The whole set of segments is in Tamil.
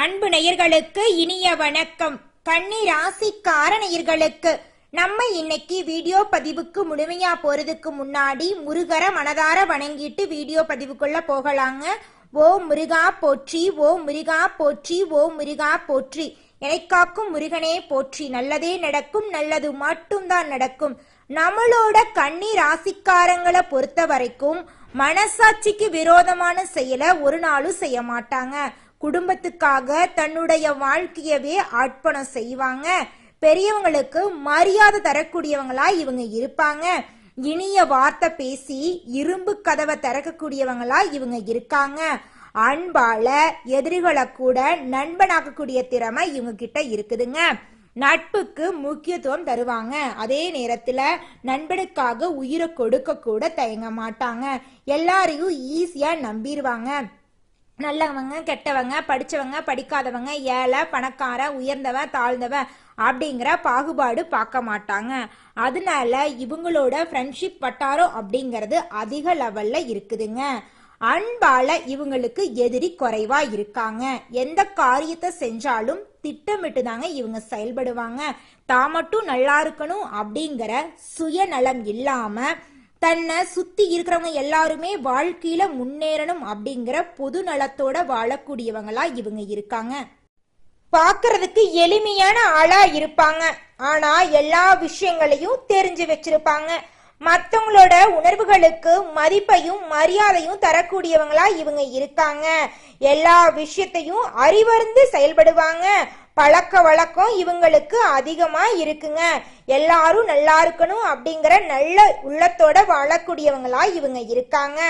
அன்பு நேயர்களுக்கு இனிய வணக்கம். கன்னி ராசிக்கார நேயர்களுக்கு நம்ம இன்னைக்கு வீடியோ பதிவுக்கு முழுமையா போறதுக்கு முன்னாடி முருகரை மனதார வணங்கிட்டு வீடியோ பதிவுக்குள்ள போகலாங்க. ஓ முருகா போற்றி, ஓ முருகா போற்றி, ஓ முருகா போற்றி, எனக்காக்கும் முருகனே போற்றி. நல்லதே நடக்கும், நல்லது மட்டும்தான் நடக்கும். நம்மளோட கன்னி ராசிக்காரங்களை பொறுத்த வரைக்கும் மனசாட்சிக்கு விரோதமான செயலை ஒரு நாளும் செய்ய மாட்டாங்க. குடும்பத்துக்காக தன்னுடைய வாழ்க்கையவே அர்ப்பணம் செய்வாங்க. பெரியவங்களுக்கு மரியாதை தரக்கூடியவங்களா இவங்க இருப்பாங்க. இனிய வார்த்தை பேசி இரும்பு கதவை திறக்கக்கூடியவங்களா இவங்க இருக்காங்க. அன்பால எதிரிகளை கூட நண்பனாக்கக்கூடிய திறமை இவங்க கிட்ட இருக்குதுங்க. நட்புக்கு முக்கியத்துவம் தருவாங்க. அதே நேரத்துல நண்பனுக்காக உயிரை கொடுக்க கூட தயங்க மாட்டாங்க. எல்லாரையும் ஈஸியா நம்பிடுவாங்க. நல்லவங்க கெட்டவங்க, படிச்சவங்க படிக்காதவங்க, ஏழை பணக்கார, உயர்ந்தவன் தாழ்ந்தவன் அப்படிங்கிற பாகுபாடு பார்க்க மாட்டாங்க. அதனால இவங்களோட ஃப்ரெண்ட்ஷிப் வட்டாரம் அப்படிங்கிறது அதிக லெவல்ல இருக்குதுங்க. அன்பால இவங்களுக்கு எதிரி குறைவா இருக்காங்க. எந்த காரியத்தை செஞ்சாலும் திட்டமிட்டு தாங்க இவங்க செயல்படுவாங்க. தான் மட்டும் நல்லா இருக்கணும் அப்படிங்கிற சுயநலம் இல்லாம தன்னை சுத்தி இருக்கிறவங்க எல்லாருமே வாழ்க்கையில முன்னேறணும் அப்படிங்கிற பொது நலத்தோட வாழக்கூடியவங்களா இவங்க இருக்காங்க. பாக்குறதுக்கு எளிமையான ஆளா இருப்பாங்க. ஆனா எல்லா விஷயங்களையும் தெரிஞ்சு வச்சிருப்பாங்க. மற்றவங்களோட உணர்வுகளுக்கு மதிப்பையும் மரியாதையும் தரக்கூடியவங்களா இவங்க இருக்காங்க. எல்லா விஷயத்தையும் அறிவறிந்து செயல்படுவாங்க. பழக்க வழக்கம் இவங்களுக்கு அதிகமா இருக்குங்க. எல்லாரும் நல்லா இருக்கணும் அப்படிங்கிற நல்ல உள்ளத்தோட வாழக்கூடியவங்களா இவங்க இருக்காங்க.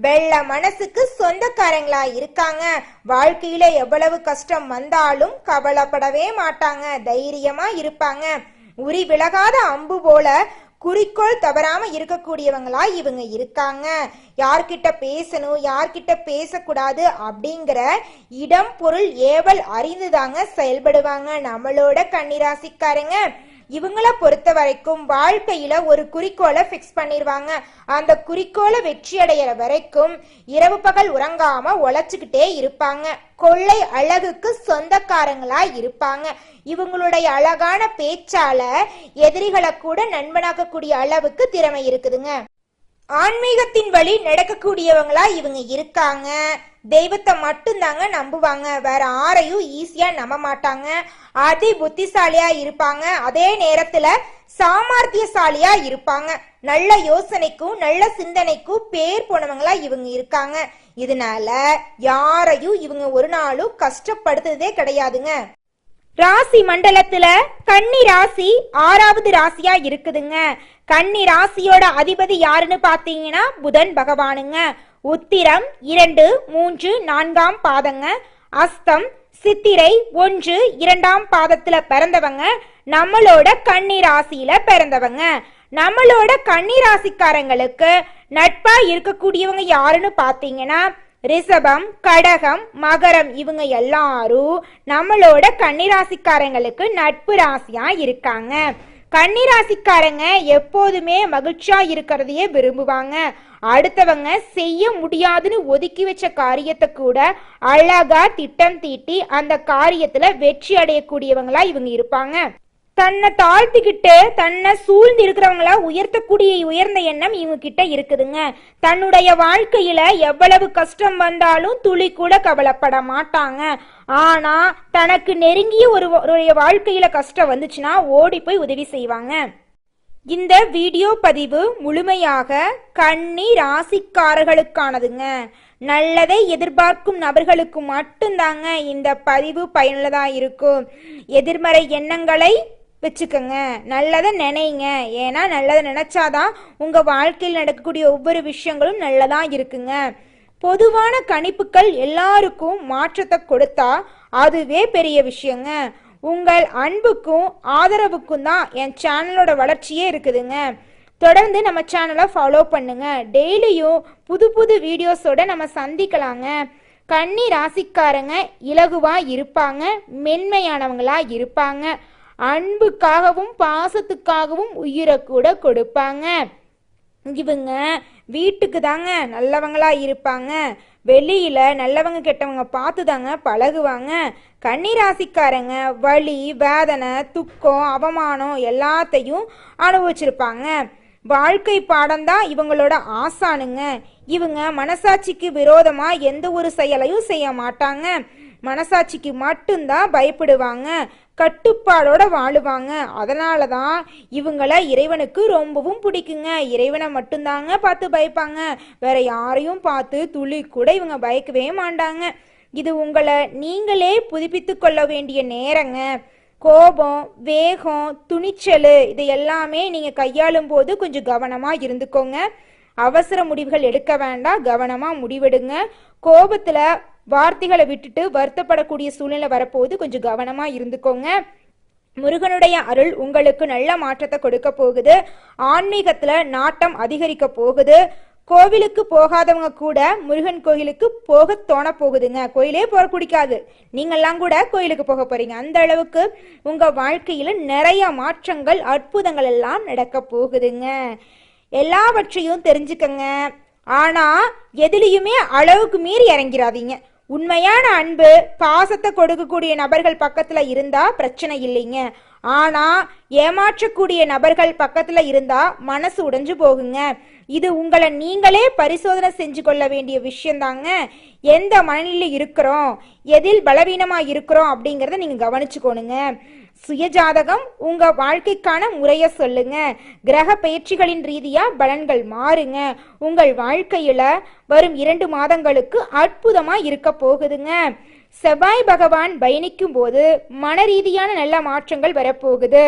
வெள்ள மனசுக்கு சொந்தக்காரங்களா இருக்காங்க. வாழ்க்கையில எவ்வளவு கஷ்டம் வந்தாலும் கவலைப்படவே மாட்டாங்க. தைரியமா இருப்பாங்க. உரி விலகாத அம்பு போல குறிக்கோள் தவறாம இருக்கக்கூடியவங்களா இவங்க இருக்காங்க. யார்கிட்ட பேசணும் யார்கிட்ட பேசக்கூடாது அப்படிங்கிற இடம் பொருள் ஏவல் அறிந்துதாங்க செயல்படுவாங்க நம்மளோட கன்னிராசிக்காரங்க. இவங்கள பொறுத்த வரைக்கும் வாழ்க்கையில ஒரு குறிக்கோளை பிக்ஸ் பண்ணிடுவாங்க. அந்த குறிக்கோளை வெற்றி அடைகிற வரைக்கும் இரவு பகல் உறங்காம உழைச்சுக்கிட்டே இருப்பாங்க. கொள்ளை அழகுக்கு சொந்தக்காரங்களா இருப்பாங்க. இவங்களுடைய அழகான பேச்சால எதிரிகளை கூட நண்பனாக்கக்கூடிய அளவுக்கு திறமை இருக்குதுங்க. ஆன்மீகத்தின் வழி நடக்கக்கூடியவங்களா இவங்க இருக்காங்க. தெய்வத்தை மட்டும்தாங்க நம்புவாங்க. வேற யாரையும் ஈஸியா நம்ப மாட்டாங்க. அதி புத்திசாலியா இருப்பாங்க. அதே நேரத்துல சாமர்த்தியசாலியா இருப்பாங்க. நல்ல யோசனைக்கும் நல்ல சிந்தனைக்கும் பேர் போனவங்களா இவங்க இருக்காங்க. இதனால யாரையும் இவங்க ஒரு நாளும் கஷ்டப்படுத்துறதே கிடையாதுங்க. ராசி மண்டலத்துல கன்னி ராசி 6வது ராசியா இருக்குதுங்க. கன்னி ராசியோட அதிபதி யாருன்னு பாத்தீங்கன்னா புதன் பகவானுங்க. உத்திரம் 2, 3, 4ஆம் பாதங்க. அஸ்தம் சித்திரை 1, 2ஆம் பாதத்துல பிறந்தவங்க நம்மளோட கன்னி ராசியில பிறந்தவங்க. நம்மளோட கன்னி ராசிக்காரங்களுக்கு நட்பா இருக்கக்கூடியவங்க யாருன்னு பாத்தீங்கன்னா ரிஷபம், கடகம், மகரம் இவங்க எல்லாரும் நம்மளோட கன்னிராசிக்காரங்களுக்கு நட்பு ராசியா இருக்காங்க. கன்னிராசிக்காரங்க எப்போதுமே மகிழ்ச்சியா இருக்கிறதையே விரும்புவாங்க. அடுத்தவங்க செய்ய முடியாதுன்னு ஒதுக்கி வச்ச காரியத்தை கூட அழகா திட்டம் தீட்டி அந்த காரியத்துல வெற்றி அடையக்கூடியவங்களா இவங்க இருப்பாங்க. தன்னை தாழ்த்திக்கிட்டு தன்னை சூழ்ந்து இருக்கிறவங்களா உயர்த்தக்கூடிய உயர்ந்த எண்ணம் இவங்க கிட்ட இருக்குதுங்க. தன்னுடைய வாழ்க்கையில எவ்வளவு கஷ்டம் வந்தாலும் துளி கூட கவலைப்பட மாட்டாங்க. ஆனா தனக்கு நெருங்கிய ஒரு வாழ்க்கையில கஷ்டம் வந்துச்சுன்னா ஓடி போய் உதவி செய்வாங்க. இந்த வீடியோ பதிவு முழுமையாக கன்னி ராசிக்காரர்களுக்கானதுங்க. நல்லதை எதிர்பார்க்கும் நபர்களுக்கு மட்டும்தாங்க இந்த பதிவு பயனுள்ளதா இருக்கும். எதிர்மறை எண்ணங்களை வச்சுக்கோங்க, நல்லதை நினைங்க. ஏன்னா நல்லதை நினைச்சாதான் உங்க வாழ்க்கையில் நடக்கக்கூடிய ஒவ்வொரு விஷயங்களும் நல்லதா இருக்குங்க. பொதுவான கணிப்புகள் எல்லாருக்கும் மாற்றத்தை கொடுத்தா அதுவே பெரிய விஷயங்க. உங்கள் அன்புக்கும் ஆதரவுக்கும் தான் என் சேனலோட வளர்ச்சியே இருக்குதுங்க. தொடர்ந்து நம்ம சேனலை ஃபாலோ பண்ணுங்க. டெய்லியும் புது புது வீடியோஸோட நம்ம சந்திக்கலாங்க. கன்னி ராசிக்காரங்க இலகுவா இருப்பாங்க, மென்மையானவங்களா இருப்பாங்க. அன்புக்காகவும் பாசத்துக்காகவும் உயிரை கூட கொடுப்பாங்க. இவங்க வீட்டுக்கு தாங்க நல்லவங்களா இருப்பாங்க, வெளியில நல்லவங்க கெட்டவங்க பார்த்து தாங்க பழகுவாங்க. கன்னிராசிக்காரங்க வலி, வேதனை, துக்கம், அவமானம் எல்லாத்தையும் அனுபவிச்சிருப்பாங்க. வாழ்க்கை பாடம் தான் இவங்களோட ஆசானுங்க. இவங்க மனசாட்சிக்கு விரோதமா எந்த ஒரு செயலையும் செய்ய மாட்டாங்க. மனசாட்சிக்கு மட்டும்தான் பயப்படுவாங்க, கட்டுப்பாடோட வாழுவாங்க. அதனால தான் இவங்கள இறைவனுக்கு ரொம்பவும் பிடிக்குங்க. இறைவனை மட்டும்தாங்க பார்த்து பயப்பாங்க, வேற யாரையும் பார்த்து துளி கூட இவங்க பயக்கவே மாட்டாங்க. இது உங்களை நீங்களே புதுப்பித்து கொள்ள வேண்டிய நேரங்க. கோபம், வேகம், துணிச்சல் இது எல்லாமே நீங்கள் கையாளும் போது கொஞ்சம் கவனமாக இருந்துக்கோங்க. அவசர முடிவுகள் எடுக்க வேண்டாம், கவனமாக முடிவெடுங்க. கோபத்தில் வார்த்தைகளை விட்டுட்டு வருத்தப்படக்கூடிய சூழ்நிலை வரப்போது கொஞ்சம் கவனமாக இருந்துக்கோங்க. முருகனுடைய அருள் உங்களுக்கு நல்ல மாற்றத்தை கொடுக்க போகுது. ஆன்மீகத்தில் நாட்டம் அதிகரிக்க போகுது. கோவிலுக்கு போகாதவங்க கூட முருகன் கோயிலுக்கு போக தோண போகுதுங்க. கோயிலே போக பிடிக்காது, நீங்கள்லாம் கூட கோயிலுக்கு போக போறீங்க. அந்த அளவுக்கு உங்க வாழ்க்கையில நிறைய மாற்றங்கள், அற்புதங்கள் எல்லாம் நடக்க போகுதுங்க. எல்லாவற்றையும் தெரிஞ்சுக்கங்க. ஆனா எதுலையுமே அளவுக்கு மீறி இறங்கிறாதீங்க. உண்மையான அன்பு, பாசத்தை கொடுக்கக்கூடிய நபர்கள் பக்கத்துல இருந்தா பிரச்சனை இல்லைங்க. ஆனா ஏமாற்றக்கூடிய நபர்கள் பக்கத்துல இருந்தா மனசு உடைஞ்சு போகுங்க. இது உங்களை நீங்களே பரிசோதனை செஞ்சு கொள்ள வேண்டிய விஷயம்தாங்க. எந்த மனநிலை இருக்கிறோம், எதில் பலவீனமா இருக்கிறோம் அப்படிங்கிறத நீங்க கவனிச்சுக்கோணுங்க. சுயஜாதகம் உங்க வாழ்க்கைக்கான முறைய சொல்லுங்க. கிரக பயிற்சிகளின் ரீதியா பலன்கள் மாறுங்க. உங்கள் வாழ்க்கையில வரும் 2 மாதங்களுக்கு அற்புதமா இருக்க போகுதுங்க. செவ்வாய் பகவான் பயணிக்கும் போது மன ரீதியான நல்ல மாற்றங்கள் வரப்போகுது.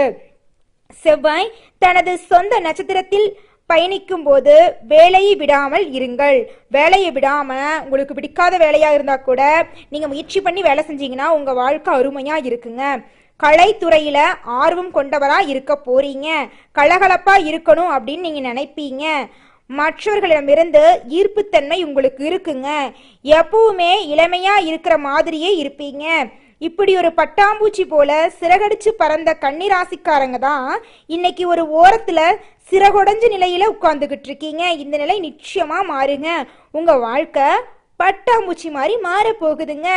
செவ்வாய் தனது சொந்த நட்சத்திரத்தில் பயணிக்கும் போது வேலையை விடாமல் இருங்கள். வேலையை விடாம, உங்களுக்கு பிடிக்காத வேலையா இருந்தா கூட நீங்க முயற்சி பண்ணி வேலை செஞ்சீங்கன்னா உங்க வாழ்க்கை அருமையா இருக்குங்க. கலைத்துறையில ஆர்வம் கொண்டவரா இருக்க போறீங்க. கலகலப்பா இருக்கணும் அப்படின்னு நீங்க நினைப்பீங்க. மற்றவர்களிடமிருந்து ஈர்ப்புத்தன்மை உங்களுக்கு இருக்குங்க. எப்பவுமே இளமையா இருக்கிற மாதிரியே இருப்பீங்க. இப்படி ஒரு பட்டாம்பூச்சி போல சிறகடிச்சு பறந்த கன்னிராசிக்காரங்க தான் இன்னைக்கு ஒரு ஓரத்துல சிறகுடைஞ்ச நிலையில உட்கார்ந்துகிட்டு இருக்கீங்க. இந்த நிலை நிச்சயமா மாறுங்க. உங்க வாழ்க்கை பட்டாம்பூச்சி மாதிரி மாற போகுதுங்க.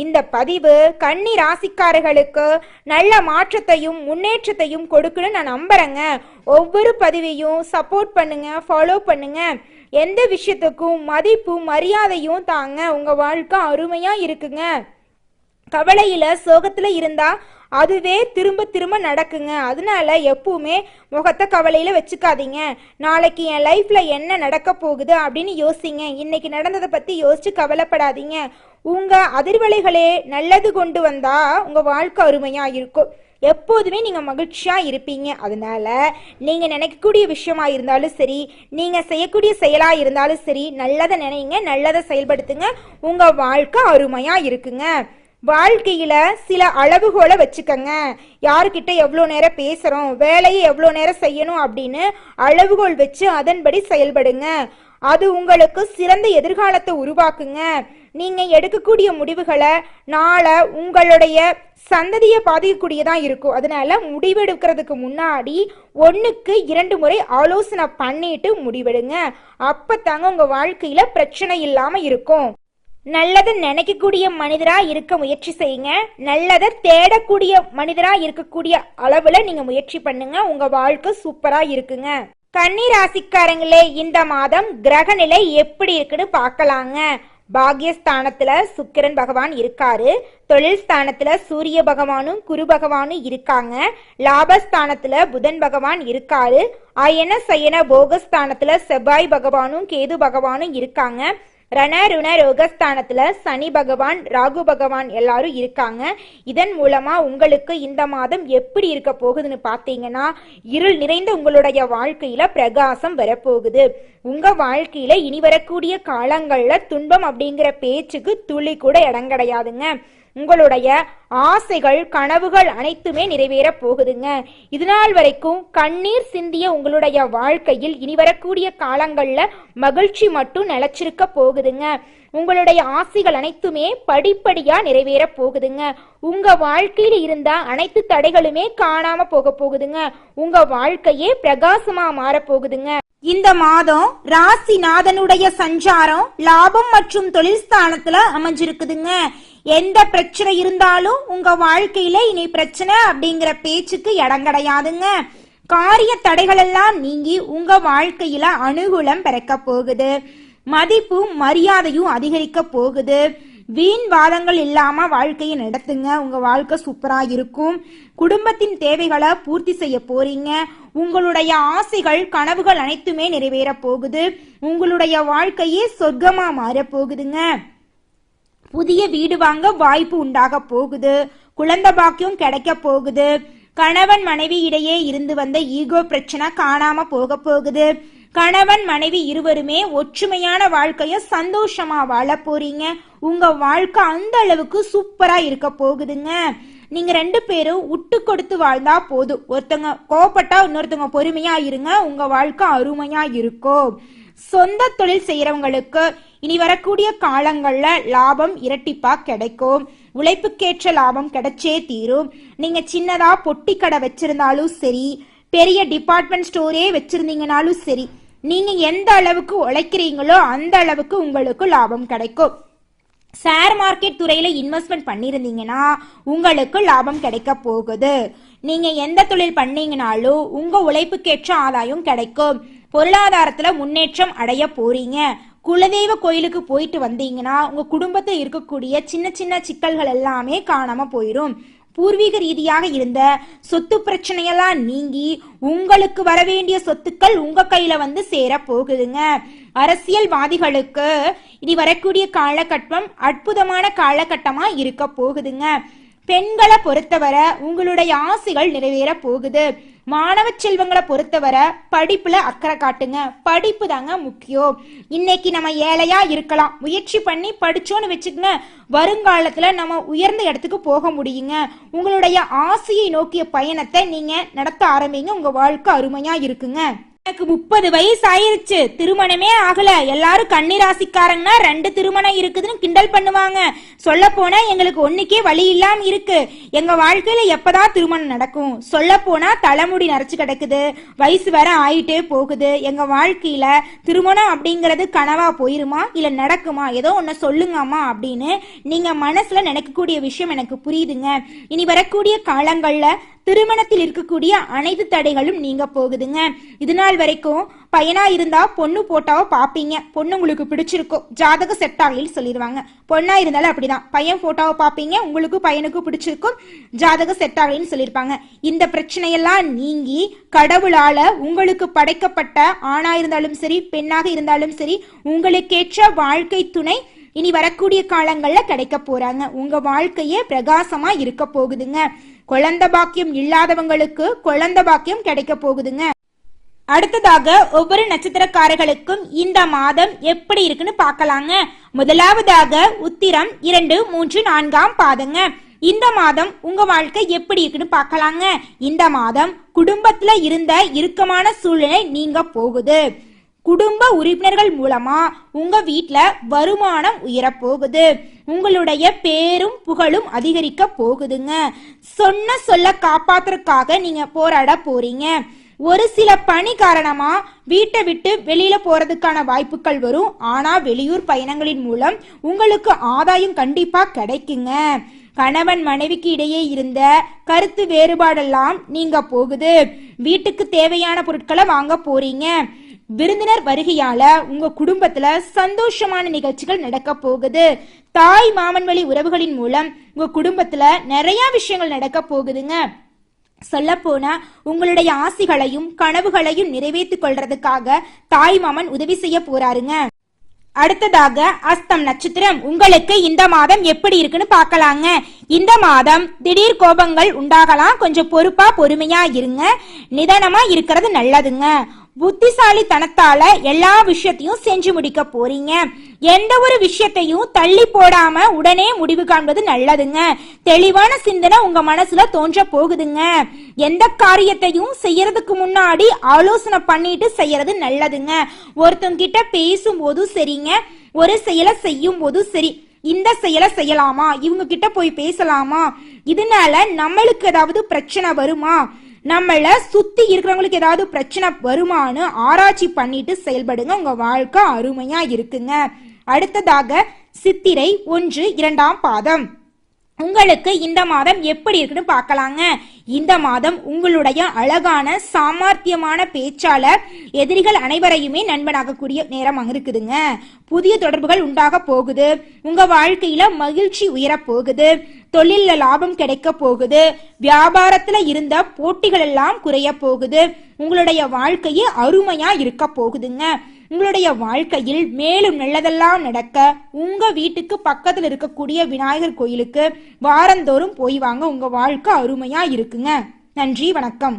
இந்த பதிவு கன்னி ராசிக்காரர்களுக்கு நல்ல மாற்றத்தையும் முன்னேற்றத்தையும் கொடுக்குன்னு நான் நம்புறேங்க. ஒவ்வொரு பதிவையும் சப்போர்ட் பண்ணுங்க, ஃபாலோ பண்ணுங்க. எந்த விஷயத்துக்கும் மதிப்பும் மரியாதையும் தாங்க. உங்க வாழ்க்கை அருமையா இருக்குங்க. கவலையில சோகத்துல இருந்தா அதுவே திரும்ப திரும்ப நடக்குங்க. அதனால எப்பவுமே முகத்தை கவலையில வச்சுக்காதீங்க. நாளைக்கு என் லைஃப்ல என்ன நடக்க போகுது அப்படின்னு யோசிங்க. இன்னைக்கு நடந்ததை பத்தி யோசிச்சு கவலைப்படாதீங்க. உங்க அதிர்வலைகளே நல்லது கொண்டு வந்தா உங்க வாழ்க்கை அருமையா இருக்கும். எப்போதுமே நீங்க மகிழ்ச்சியா இருப்பீங்க. அதனால நீங்க நினைக்கக்கூடிய விஷயமா இருந்தாலும் சரி, நீங்க செய்யக்கூடிய செயலா இருந்தாலும் சரி, நல்லதை நினைங்க, நல்லதை செயல்படுத்துங்க. உங்க வாழ்க்கை அருமையா இருக்குங்க. வாழ்க்கையில சில அளவுகோலை வச்சுக்கங்க. யாருக்கிட்ட எவ்வளோ நேரம் பேசுறோம், வேலையை எவ்வளோ நேரம் செய்யணும் அப்படின்னு அளவுகோல் வச்சு அதன்படி செயல்படுங்க. அது உங்களுக்கு சிறந்த எதிர்காலத்தை உருவாக்குங்க. நீங்க எடுக்கக்கூடிய முடிவுகளை நாளை உங்களுடைய சந்ததியை பாதிக்கக்கூடியதான் இருக்கும். அதனால முடிவெடுக்கிறதுக்கு முன்னாடி 1க்கு 2 முறை ஆலோசனை பண்ணிட்டு முடிவெடுங்க. அப்பத்தாங்க உங்க வாழ்க்கையில பிரச்சனை இல்லாம இருக்கும். நல்லதை நினைக்கக்கூடிய மனிதரா இருக்க முயற்சி செய்யுங்க. நல்லதை தேடக்கூடிய மனிதரா இருக்கக்கூடிய அளவுல நீங்க முயற்சி பண்ணுங்க. உங்க வாழ்க்கை சூப்பரா இருக்குங்க. கன்னி ராசிக்காரங்களே, இந்த மாதம் கிரக நிலை எப்படி இருக்குன்னு பார்க்கலாங்க. பாக்யஸ்தானத்துல சுக்கிரன் பகவான் இருக்காரு. தொழில் ஸ்தானத்துல சூரிய பகவானும் குரு பகவானும் இருக்காங்க. லாபஸ்தானத்துல புதன் பகவான் இருக்காரு. அயன சயன போகஸ்தானத்துல செவ்வாய் பகவானும் கேது பகவானும் இருக்காங்க. ரண ருண ரோகஸ்தானத்துல சனி பகவான் ராகு பகவான் எல்லாரும் இருக்காங்க. இதன் மூலமா உங்களுக்கு இந்த மாதம் எப்படி இருக்க போகுதுன்னு பார்த்தீங்கன்னா, இருள் நிறைந்த உங்களுடைய வாழ்க்கையில பிரகாசம் வரப்போகுது. உங்க வாழ்க்கையில இனி வரக்கூடிய காலங்கள்ல துன்பம் அப்படிங்கிற பேச்சுக்கு துளி கூட இடம் கிடையாதுங்க. உங்களுடைய ஆசைகள் கனவுகள் அனைத்துமே நிறைவேற போகுதுங்க. இதுநாள் வரைக்கும் கண்ணீர் சிந்திய உங்களுடைய வாழ்க்கையில் இனி வரக்கூடிய காலங்கள்ல மகிழ்ச்சி மட்டும் நிலைச்சிருக்க போகுதுங்க. உங்களுடைய ஆசைகள் அனைத்துமே படிப்படியா நிறைவேற போகுதுங்க. உங்க வாழ்க்கையில இருந்த அனைத்து தடைகளுமே காணாம போக போகுதுங்க. உங்க வாழ்க்கையே பிரகாசமா மாற போகுதுங்க. இந்த மாதம் ராசிநாதனுடைய சஞ்சாரம் லாபம் மற்றும் தொழில் ஸ்தானத்துல அமைஞ்சிருக்குதுங்க. எந்த பிரச்சனை இருந்தாலும் உங்க வாழ்க்கையில இனி பிரச்சனை அப்படிங்கிற பேச்சுக்கு இடம் கிடையாதுங்க. காரிய தடைகள் எல்லாம் நீங்கி உங்க வாழ்க்கையில அனுகூலம் பிறக்க போகுது. மதிப்பும் மரியாதையும் அதிகரிக்க போகுது. வீண் வாதங்கள் இல்லாம வாழ்க்கையை நடத்துங்க. உங்க வாழ்க்கை சூப்பரா இருக்கும். குடும்பத்தின் தேவைகளை பூர்த்தி செய்ய போறீங்க. உங்களுடைய ஆசைகள் கனவுகள் அனைத்துமே நிறைவேற போகுது. உங்களுடைய வாழ்க்கையே சொர்க்கமா மாற போகுதுங்க. புதிய வீடு வாங்க வாய்ப்பு உண்டாக போகுது. குழந்தை பாக்கியம் கிடைக்க போகுது. கணவன் மனைவி இடையே இருந்து வந்த ஈகோ பிரச்சனை காணாம போக போகுது. கணவன் மனைவி இருவருமே ஒற்றுமையான வாழ்க்கைய சந்தோஷமா வாழ போறீங்க. உங்க வாழ்க்கை அந்த அளவுக்கு சூப்பரா இருக்க போகுதுங்க. நீங்க 2 பேரும் விட்டு கொடுத்து வாழ்ந்தா போதும். ஒருத்தங்க கோபப்பட்டா இன்னொருத்தவங்க பொறுமையா இருங்க. உங்க வாழ்க்கை அருமையா இருக்கும். சொந்த தொழில் செய்யறவங்களுக்கு இனி வரக்கூடிய காலங்கள்ல லாபம் இரட்டிப்பா கிடைக்கும். உழைப்புக்கேற்ற லாபம் கிடைச்சே தீரும். நீங்க சின்னதா பொட்டி கடை வச்சிருந்தாலும் சரி, பெரிய டிபார்ட்மெண்ட் ஸ்டோரே வச்சிருந்தீங்கனாலும் சரி, நீங்க எந்த அளவுக்கு உழைக்கிறீங்களோ அந்த அளவுக்கு உங்களுக்கு லாபம் கிடைக்கும். ஷேர் மார்க்கெட் துறையில இன்வெஸ்ட்மெண்ட் பண்ணிருந்தீங்கன்னா உங்களுக்கு லாபம் கிடைக்க போகுது. நீங்க எந்த தொழில் பண்ணீங்கனாலும் உங்க உழைப்புக்கேற்ற ஆதாயம் கிடைக்கும். பொருளாதாரத்துல முன்னேற்றம் அடைய போறீங்க. குலதெய்வ கோயிலுக்கு போயிட்டு வந்தீங்கன்னா உங்க குடும்பத்தில் இருக்கக்கூடிய சின்ன சின்ன சிக்கல்கள் எல்லாமே காணாம போயிடும். பூர்வீக ரீதியாக இருந்த சொத்து பிரச்சனையெல்லாம் நீங்கி உங்களுக்கு வரவேண்டிய சொத்துக்கள் உங்க கையில வந்து சேர போகுதுங்க. அரசியல்வாதிகளுக்கு இனி வரக்கூடிய காலகட்டம் அற்புதமான காலகட்டமா இருக்க போகுதுங்க. பெண்களை பொறுத்தவரை உங்களுடைய ஆசைகள் நிறைவேற போகுது. மாணவ செல்வங்களை பொறுத்தவரை படிப்புல அக்கறை காட்டுங்க. படிப்பு தாங்க முக்கியம். இன்னைக்கு நம்ம ஏழையா இருக்கலாம், முயற்சி பண்ணி படிச்சோன்னு வச்சுக்கோங்க, வருங்காலத்துல நம்ம உயர்ந்த இடத்துக்கு போக முடியுங்க. உங்களுடைய ஆசையை நோக்கிய பயணத்தை நீங்க நடத்த ஆரம்பிங்க. உங்க வாழ்க்கை அருமையா இருக்குங்க. எனக்கு 30 வயசு ஆயிருச்சு, திருமணமே ஆகல. எல்லாரும் கன்னிராசிக்காரங்கன்னா 2 திருமணம் இருக்குதுன்னு கிண்டல் பண்ணுவாங்க. சொல்ல போனா எங்களுக்கு ஒண்ணுக்கே வழி இல்லாம இருக்கு. எங்க வாழ்க்கையில எப்பதான் திருமணம் நடக்கும்? சொல்ல போனா தலைமுடி நரைச்சு கிடக்குது, வயசு வேற ஆயிட்டே போகுது. எங்க வாழ்க்கையில திருமணம் அப்படிங்கறது கனவா போயிருமா இல்ல நடக்குமா? ஏதோ ஒன்னு சொல்லுங்கம்மா அப்படின்னு நீங்க மனசுல நினைக்கக்கூடிய விஷயம் எனக்கு புரியுதுங்க. இனி வரக்கூடிய காலங்கள்ல திருமணத்தில் இருக்கக்கூடிய அனைத்து தடைகளும் நீங்க போகுதுங்க. இது நாள் வரைக்கும் பையனா இருந்தா பொண்ணு போட்டாவோ பாப்பீங்க, பொண்ணு உங்களுக்கு பிடிச்சிருக்கும், ஜாதக செட் ஆகலன்னு சொல்லிடுவாங்க. பொண்ணா இருந்தாலும் அப்படிதான், பையன் போட்டாவோ பாப்பீங்க, உங்களுக்கு பையனுக்கு பிடிச்சிருக்கும், ஜாதக செட் ஆகலன்னு சொல்லியிருப்பாங்க. இந்த பிரச்சனையெல்லாம் நீங்கி கடவுளால உங்களுக்கு படைக்கப்பட்ட ஆணா இருந்தாலும் சரி பெண்ணாக இருந்தாலும் சரி உங்களுக்கேற்ற வாழ்க்கை துணை இனி வரக்கூடிய காலங்கள்ல கிடைக்க போறாங்க. உங்க வாழ்க்கையே பிரகாசமா இருக்க போகுதுங்க. குழந்தை பாக்கியம் இல்லாதவங்களுக்கு குழந்தை பாக்கியம் கிடைக்க போகுதுங்க. அடுத்ததாக ஒவ்வொரு நட்சத்திரக்காரர்களுக்கும் இந்த மாதம் எப்படி இருக்குன்னு பார்க்கலாங்க. முதலாவதாக உத்திரம் 2, 3, 4 பாதங்க. இந்த மாதம் உங்க வாழ்க்கை எப்படி இருக்குன்னு பார்க்கலாங்க. இந்த மாதம் குடும்பத்துல இருந்த இறுக்கமான சூழ்நிலை நீங்க போகுது. குடும்ப உறுப்பினர்கள் மூலமா உங்க வீட்டுல வருமானம் உயரப்போகுது. உங்களுடைய பேரும் புகழும் அதிகரிக்க போகுதுங்க. சொன்ன சொல்ல காப்பாத்துறதுக்காக நீங்க போராட போறீங்க. ஒரு சில பணி காரணமா வீட்டை விட்டு வெளியில போறதுக்கான வாய்ப்புகள் வரும். ஆனா வெளியூர் பயணங்களின் மூலம் உங்களுக்கு ஆதாயம் கண்டிப்பா கிடைக்குங்க. கணவன் மனைவிக்கு இடையே இருந்த கருத்து வேறுபாடெல்லாம் நீங்க போகுது. வீட்டுக்கு தேவையான பொருட்களை வாங்க போறீங்க. விருந்தினர் வருகையால உங்க குடும்பத்துல சந்தோஷமான நிகழ்ச்சிகள் நடக்க போகுது. தாய் மாமன் வழி உறவுகளின் மூலம் உங்க குடும்பத்துல நிறைய விஷயங்கள் நடக்க போகுதுங்க. சொல்ல போனா உங்களுடைய ஆசைகளையும் கனவுகளையும் நிறைவேற்றிக் கொள்றதுக்காக தாய் மாமன் உதவி செய்ய போறாருங்க. அடுத்ததாக அஸ்தம் நட்சத்திரம் உங்களுக்கு இந்த மாதம் எப்படி இருக்குன்னு பார்க்கலாங்க. இந்த மாதம் திடீர் கோபங்கள் உண்டாகலாம். கொஞ்சம் பொறுப்பா பொறுமையா இருங்க. நிதானமா இருக்கிறது நல்லதுங்க. புத்திசாலித்தனத்தால எல்லா விஷயத்தையும் செஞ்சு முடிக்க போறீங்க. எந்த ஒரு விஷயத்தையும் தள்ளி போடாம உடனே முடிவு காண்பது நல்லதுங்க. தெளிவான சிந்தனை உங்க மனசுல தோன்ற போகுதுங்க. எந்த காரியத்தையும் செய்யறதுக்கு முன்னாடி ஆலோசனை பண்ணிட்டு செய்யறது நல்லதுங்க. ஒருத்தங்க கிட்ட பேசும்போது சரிங்க, ஒரு செயலை செய்யும் போது சரி, இந்த செயலை செய்யலாமா, இவங்க கிட்ட போய் பேசலாமா, இதனால நம்மளுக்கு ஏதாவது பிரச்சனை வருமா, நம்மள சுத்தி இருக்கிறவங்களுக்கு ஏதாவது பிரச்சனை வருமானு ஆராய்ச்சி பண்ணிட்டு செயல்படுங்க. உங்க வாழ்க்கை அருமையா இருக்குங்க. அடுத்ததாக சித்திரை 1, 2ஆம் பாதம். உங்களுக்கு இந்த மாதம் எப்படி இருக்குன்னு பார்க்கலாங்க. இந்த மாதம் உங்களுடைய அழகான சாமர்த்தியமான பேச்சால எதிரிகள் அனைவரையுமே நண்பனாகக்கூடிய நேரம் இருக்குதுங்க. புதிய தொடர்புகள் உண்டாக போகுது. உங்க வாழ்க்கையில மகிழ்ச்சி உயர போகுது. தொழில லாபம் கிடைக்க போகுது. வியாபாரத்துல இருந்த போட்டிகள் எல்லாம் குறைய போகுது. உங்களுடைய வாழ்க்கையே அருமையா இருக்க போகுதுங்க. உங்களுடைய வாழ்க்கையில் மேலும் நல்லதெல்லாம் நடக்க உங்க வீட்டுக்கு பக்கத்துல இருக்கக்கூடிய விநாயகர் கோயிலுக்கு வாரந்தோறும் போய் வாங்க. உங்க வாழ்க்கை அருமையா இருக்குங்க. நன்றி, வணக்கம்.